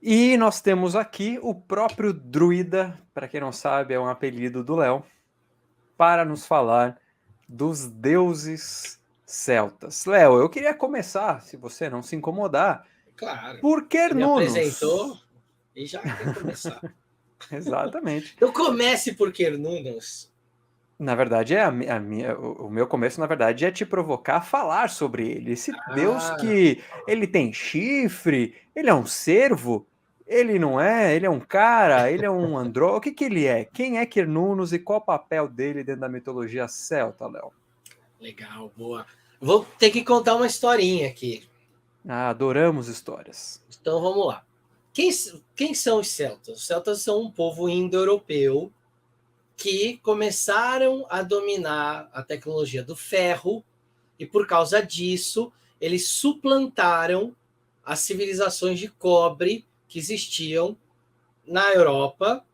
E nós temos aqui o próprio Druida, para quem não sabe, é um apelido do Léo, para nos falar dos deuses celtas. Léo, eu queria começar, se você não se incomodar, Claro. por Você me apresentou Quernunos. e já quer começar. Exatamente. Então comece por Quernunos. Na verdade, o meu começo, na verdade, é te provocar a falar sobre ele. Esse deus Ah, que ele tem chifre, ele é um cervo, ele não é, ele é um cara, ele é um andro. O que que ele é? Quem é Quernunos e qual o papel dele dentro da mitologia celta, Léo? legal, boa. Vou ter que contar uma historinha aqui. Ah, adoramos histórias. Então vamos lá. Quem são os celtas? Os celtas são um povo indo-europeu que começaram a dominar a tecnologia do ferro e, por causa disso, eles suplantaram as civilizações de cobre que existiam na Europa,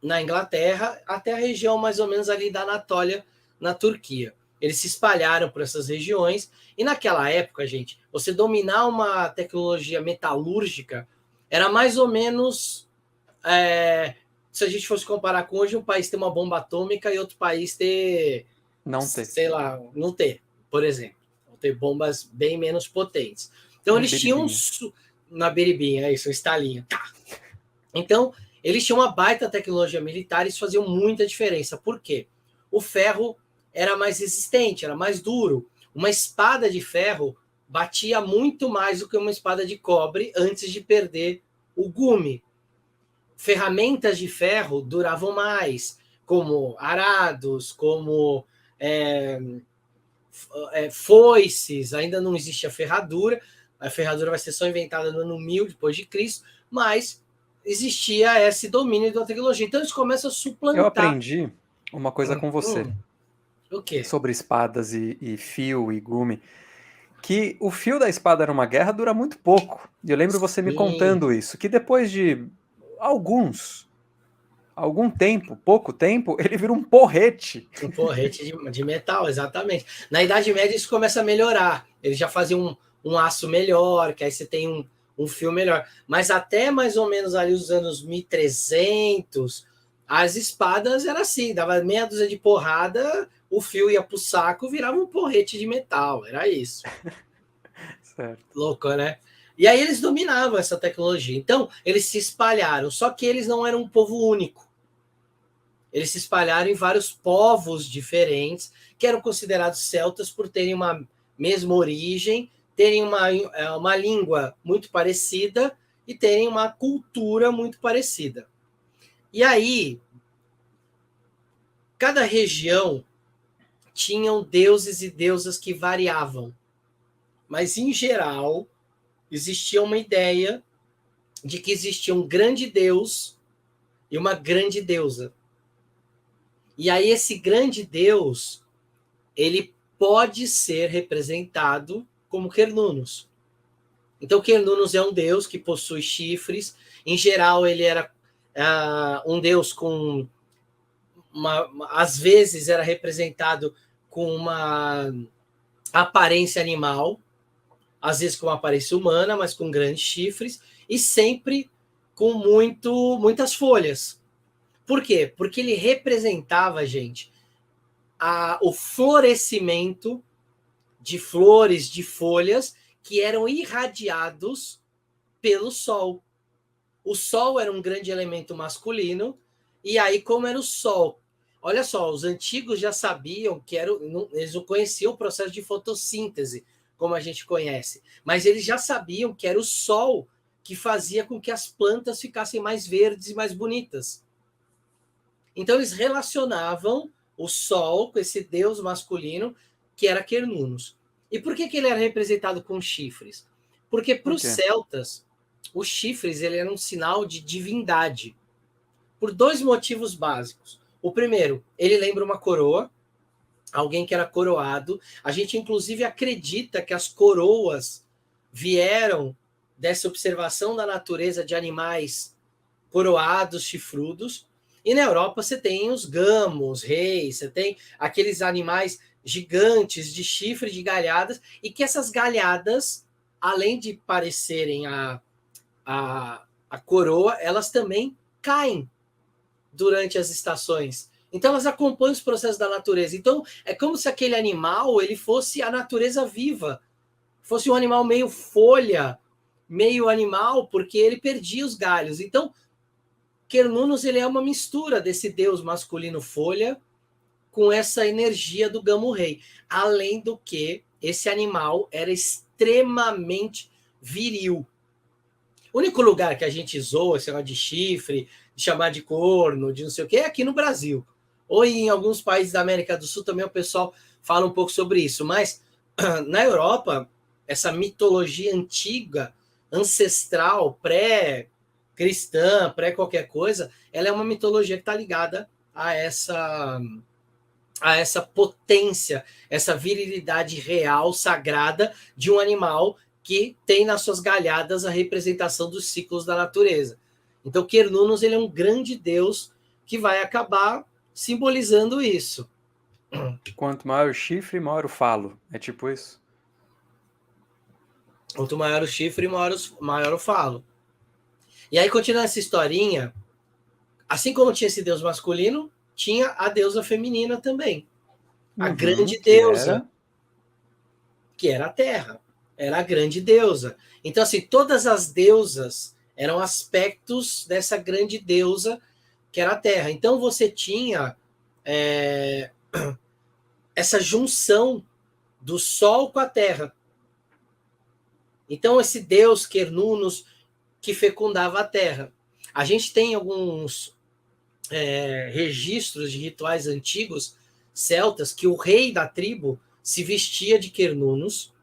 na Inglaterra, até a região mais ou menos ali da Anatólia, na Turquia. Eles se espalharam por essas regiões e naquela época, gente, você dominar uma tecnologia metalúrgica era mais ou menos se a gente fosse comparar com hoje, um país ter uma bomba atômica e outro país ter, Não ter. sei lá, não ter, por exemplo, ter bombas bem menos potentes. Então Na eles tinham Biribinha. na beribinha, é isso, um estalinho. Tá. Então eles tinham uma baita tecnologia militar e isso fazia muita diferença. Por quê? O ferro era mais resistente, era mais duro. Uma espada de ferro batia muito mais do que uma espada de cobre antes de perder o gume. Ferramentas de ferro duravam mais, como arados, como foices, ainda não existe a ferradura vai ser só inventada no ano 1000 depois de Cristo, mas existia esse domínio da tecnologia. Então eles começam a Eu suplantar. aprendi uma coisa com você O quê? sobre espadas e fio e gume. Que o fio da espada numa guerra dura muito pouco. E eu lembro você me Sim, contando isso, que depois de algum tempo, pouco tempo, ele vira um porrete. um porrete de metal, exatamente. Na Idade Média isso começa a melhorar. Eles já faziam um aço melhor, que aí você tem um fio melhor. Mas até mais ou menos ali os anos 1300, as espadas era assim, dava meia dúzia de porrada, o fio ia pro saco, virava um porrete de metal, era isso. Certo. Louco, né? E aí eles dominavam essa tecnologia. Então, eles se espalharam, só que eles não eram um povo único. Eles se espalharam em vários povos diferentes, que eram considerados celtas por terem uma mesma origem, terem uma língua muito parecida e terem uma cultura muito parecida. E aí, cada região tinham deuses e deusas que variavam, mas em geral existia uma ideia de que existia um grande deus e uma grande deusa. E aí esse grande deus, ele pode ser representado como Quernunos. Então Quernunos é um deus que possui chifres. Em geral ele era um deus com às vezes era representado com uma aparência animal, às vezes com uma aparência humana, mas com grandes chifres e sempre com muitas folhas. Por quê? Porque ele representava, gente, o florescimento de flores, de folhas que eram irradiados pelo sol. O sol era um grande elemento masculino, e aí, como era o sol? Olha só, os antigos já sabiam que era. Eles não conheciam o processo de fotossíntese, como a gente conhece, mas eles já sabiam que era o sol que fazia com que as plantas ficassem mais verdes e mais bonitas. Então, eles relacionavam o sol com esse deus masculino que era Quernunos. E por que ele era representado com chifres? Porque para Por os quê? celtas, os chifres ele era um sinal de divindade, por dois motivos básicos. O primeiro, ele lembra uma coroa, alguém que era coroado. A gente, inclusive, acredita que as coroas vieram dessa observação da natureza de animais coroados, chifrudos. E na Europa você tem os gamos, reis, você tem aqueles animais gigantes de chifre, de galhadas, e que essas galhadas, além de parecerem a a coroa, elas também caem durante as estações. Então elas acompanham os processos da natureza. Então é como se aquele animal ele fosse a natureza viva, fosse um animal meio folha, meio animal, porque ele perdia os galhos. Então Cernunnos ele é uma mistura desse deus masculino folha com essa energia do Gamo-rei. Além do que esse animal era extremamente viril. O único lugar que a gente zoa esse negócio de chifre, de chamar de corno, de não sei o que, é aqui no Brasil. Ou em alguns países da América do Sul também o pessoal fala um pouco sobre isso. Mas na Europa, essa mitologia antiga, ancestral, pré-cristã, pré-qualquer coisa, ela é uma mitologia que está ligada a essa potência, essa virilidade real, sagrada de um animal que tem nas suas galhadas a representação dos ciclos da natureza. Então, Cernunnos ele é um grande deus que vai acabar simbolizando isso. Quanto maior o chifre, maior o falo. É tipo isso? Quanto maior o chifre, maior o falo. E aí, continuando essa historinha, assim como tinha esse deus masculino, tinha a deusa feminina também. A grande deusa, que era a Terra. Era a grande deusa. Então, assim, todas as deusas eram aspectos dessa grande deusa que era a Terra. Então, você tinha essa junção do Sol com a Terra. Então, esse deus Cernunnos que fecundava a Terra. A gente tem alguns registros de rituais antigos celtas que o rei da tribo se vestia de Cernunnos,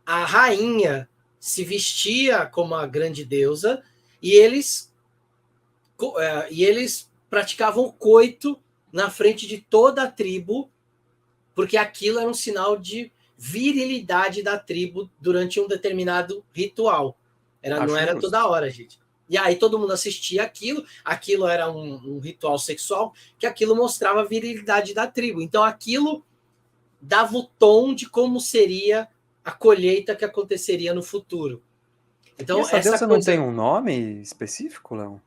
a rainha se vestia como a grande deusa e eles praticavam o coito na frente de toda a tribo, porque aquilo era um sinal de virilidade da tribo durante um determinado ritual. Não era toda hora, gente. E aí todo mundo assistia aquilo era um ritual sexual, que aquilo mostrava a virilidade da tribo. Então aquilo dava o tom de como seria a colheita que aconteceria no futuro. Então, e essa deusa não tem um nome específico, Léo?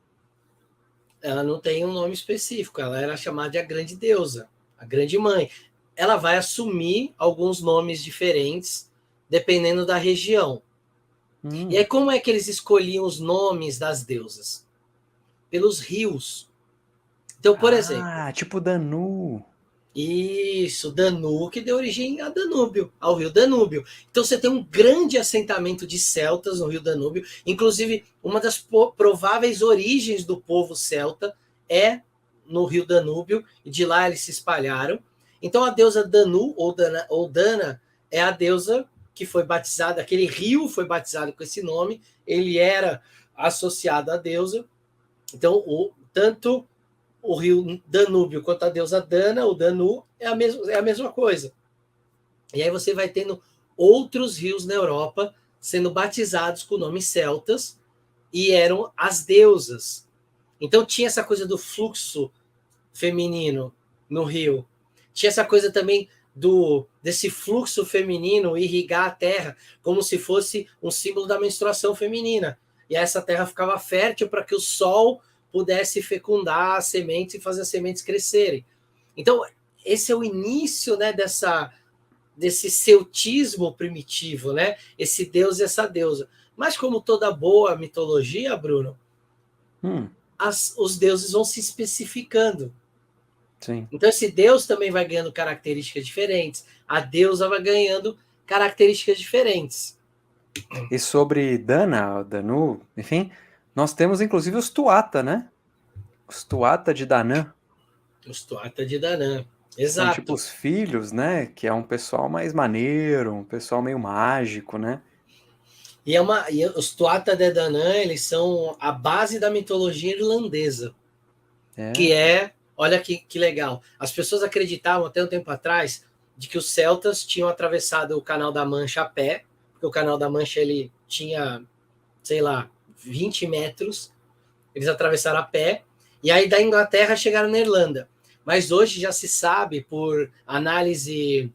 Ela não tem um nome específico, ela era chamada de a grande deusa, a grande mãe. Ela vai assumir alguns nomes diferentes, dependendo da região. E aí, como é que eles escolhiam os nomes das deusas? Pelos rios. Então, por exemplo... tipo Danu. Isso, Danu, que deu origem a Danúbio, ao rio Danúbio. Então você tem um grande assentamento de celtas no rio Danúbio. Inclusive, uma das prováveis origens do povo celta é no rio Danúbio, e de lá eles se espalharam. Então a deusa Danu, ou Dana, é a deusa que foi batizada, aquele rio foi batizado com esse nome, ele era associado à deusa. Então, tanto o rio Danúbio quanto a deusa Dana, o Danu, é a mesma coisa. E aí você vai tendo outros rios na Europa sendo batizados com nomes celtas e eram as deusas. Então tinha essa coisa do fluxo feminino no rio. Tinha essa coisa também desse fluxo feminino irrigar a terra como se fosse um símbolo da menstruação feminina. E essa terra ficava fértil para que o sol pudesse fecundar as sementes e fazer as sementes crescerem. Então, esse é o início, né, desse celtismo primitivo, né? Esse deus e essa deusa. Mas como toda boa mitologia, Bruno, os deuses vão se especificando. Sim. Então, esse deus também vai ganhando características diferentes. A deusa vai ganhando características diferentes. E sobre Dana, Danu, enfim, nós temos inclusive os Tuatha, né? Os Tuatha de Danann. Os Tuatha de Danann. Exato. São tipo os filhos, né? Que é um pessoal mais maneiro, um pessoal meio mágico, né? E os Tuatha de Danann, eles são a base da mitologia irlandesa. Que olha que legal. As pessoas acreditavam até um tempo atrás de que os celtas tinham atravessado o Canal da Mancha a pé, porque o Canal da Mancha ele tinha, sei lá, 20 metros. Eles atravessaram a pé, e aí da Inglaterra chegaram na Irlanda. Mas hoje já se sabe, por análise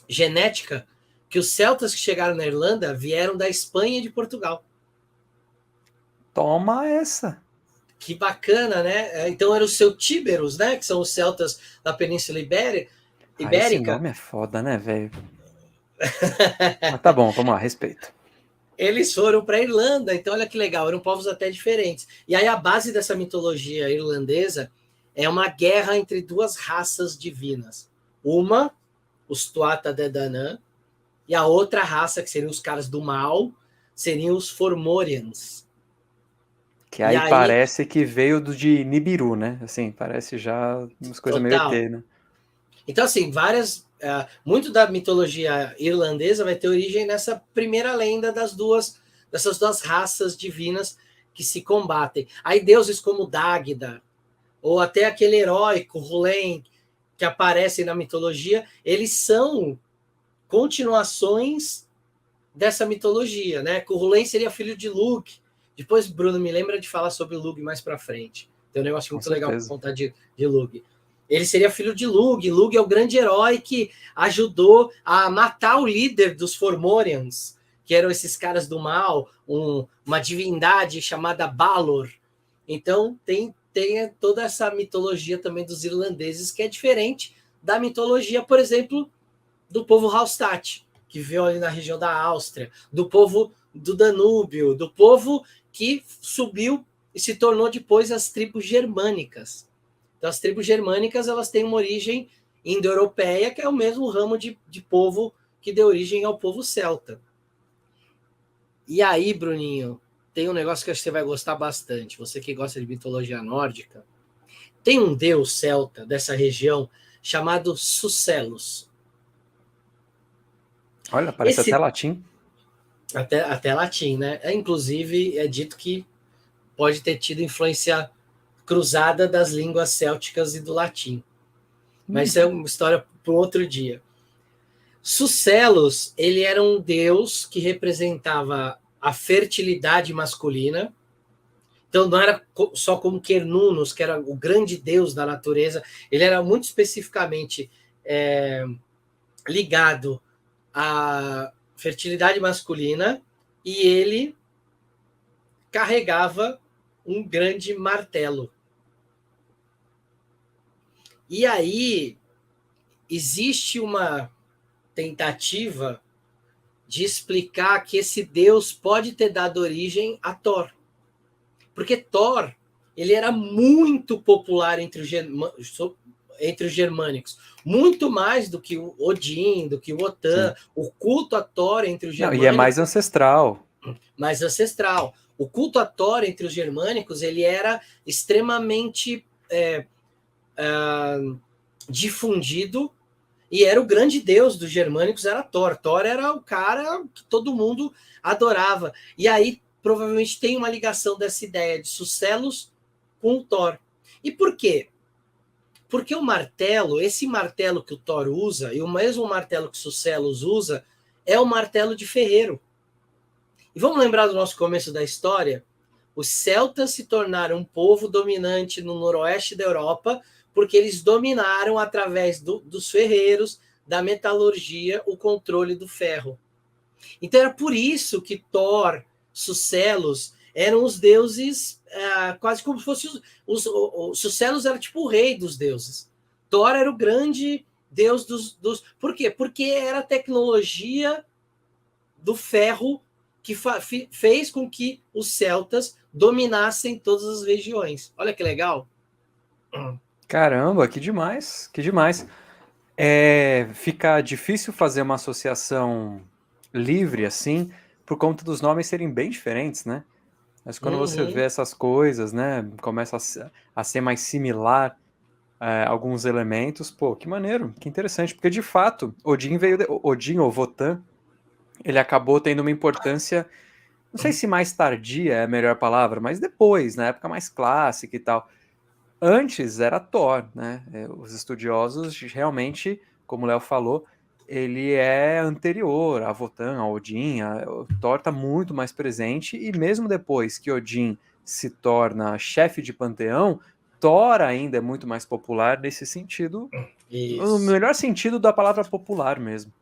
genética, que os celtas que chegaram na Irlanda vieram da Espanha e de Portugal. Toma essa. Que bacana, né? Então era o seu Tíberos, né? Que são os celtas da Península Esse Ibérica. nome é foda, né, velho? Mas tá bom, vamos lá, respeito. Eles foram para a Irlanda, então olha que legal, eram povos até diferentes. E aí a base dessa mitologia irlandesa é uma guerra entre duas raças divinas. Uma, os Tuatha De Danann, e a outra raça, que seriam os caras do mal, seriam os Formorians. Que E aí aí, parece que veio de Nibiru, né? Assim, parece já umas coisas meio total. ET, né? Então, assim, muito da mitologia irlandesa vai ter origem nessa primeira lenda dessas duas raças divinas que se combatem. Aí deuses como Dagda, ou até aquele heróico Húin, que aparecem na mitologia, eles são continuações dessa mitologia, né? O Húin seria filho de Lugh. Depois, Bruno, me lembra de falar sobre Lugh mais para frente. Tem um negócio Com muito legal para certeza. contar de Lugh. Ele seria filho de Lugh. Lugh é o grande herói que ajudou a matar o líder dos Formorians, que eram esses caras do mal, uma divindade chamada Balor. Então, tem toda essa mitologia também dos irlandeses, que é diferente da mitologia, por exemplo, do povo Hallstatt, que veio ali na região da Áustria, do povo do Danúbio, do povo que subiu e se tornou depois as tribos germânicas. Então, as tribos germânicas elas têm uma origem indo-europeia, que é o mesmo ramo de povo que deu origem ao povo celta. E aí, Bruninho, tem um negócio que acho que você vai gostar bastante. Você que gosta de mitologia nórdica, tem um deus celta dessa região chamado Sucelos. Olha, parece até Esse latim. até latim, né? Inclusive, é dito que pode ter tido influência cruzada das línguas célticas e do latim. Mas isso é uma história para outro dia. Sucelos, ele era um deus que representava a fertilidade masculina. Então, não era só como Cernunnos, que era o grande deus da natureza. Ele era muito especificamente ligado à fertilidade masculina e ele carregava um grande martelo. E aí existe uma tentativa de explicar que esse deus pode ter dado origem a Thor. Porque Thor, ele era muito popular entre os germânicos, muito mais do que o Odin, do que o Wotan. Sim. O culto a Thor entre os Não, e é mais germânicos, ancestral. mais ancestral. O culto a Thor entre os germânicos, ele era extremamente difundido e era o grande deus dos germânicos, era Thor. Thor era o cara que todo mundo adorava. E aí, provavelmente, tem uma ligação dessa ideia de Sucelos com o Thor. E por quê? Porque o martelo, esse martelo que o Thor usa, e o mesmo martelo que Sucelos usa, é o martelo de ferreiro. E vamos lembrar do nosso começo da história? Os celtas se tornaram um povo dominante no noroeste da Europa porque eles dominaram, através dos ferreiros, da metalurgia, o controle do ferro. Então era por isso que Thor, Sucelos, eram os deuses, quase como se fosse o Sucelos era tipo o rei dos deuses. Thor era o grande deus dos... Por quê? Porque era a tecnologia do ferro que fez com que os celtas dominassem todas as regiões. Olha que legal. Caramba, que demais, que demais. Fica difícil fazer uma associação livre assim, por conta dos nomes serem bem diferentes, né? Mas quando você vê Uhum. essas coisas, né, começa a ser mais similar alguns elementos, pô, que maneiro, que interessante, porque de fato, Odin ou Wotan, ele acabou tendo uma importância, não sei se mais tardia é a melhor palavra, mas depois, na época mais clássica e tal. Antes era Thor, né? Os estudiosos realmente, como o Léo falou, ele é anterior a Wotan, a Odin. O Thor está muito mais presente e mesmo depois que Odin se torna chefe de panteão, Thor ainda é muito mais popular nesse sentido, no Isso. melhor sentido da palavra popular mesmo.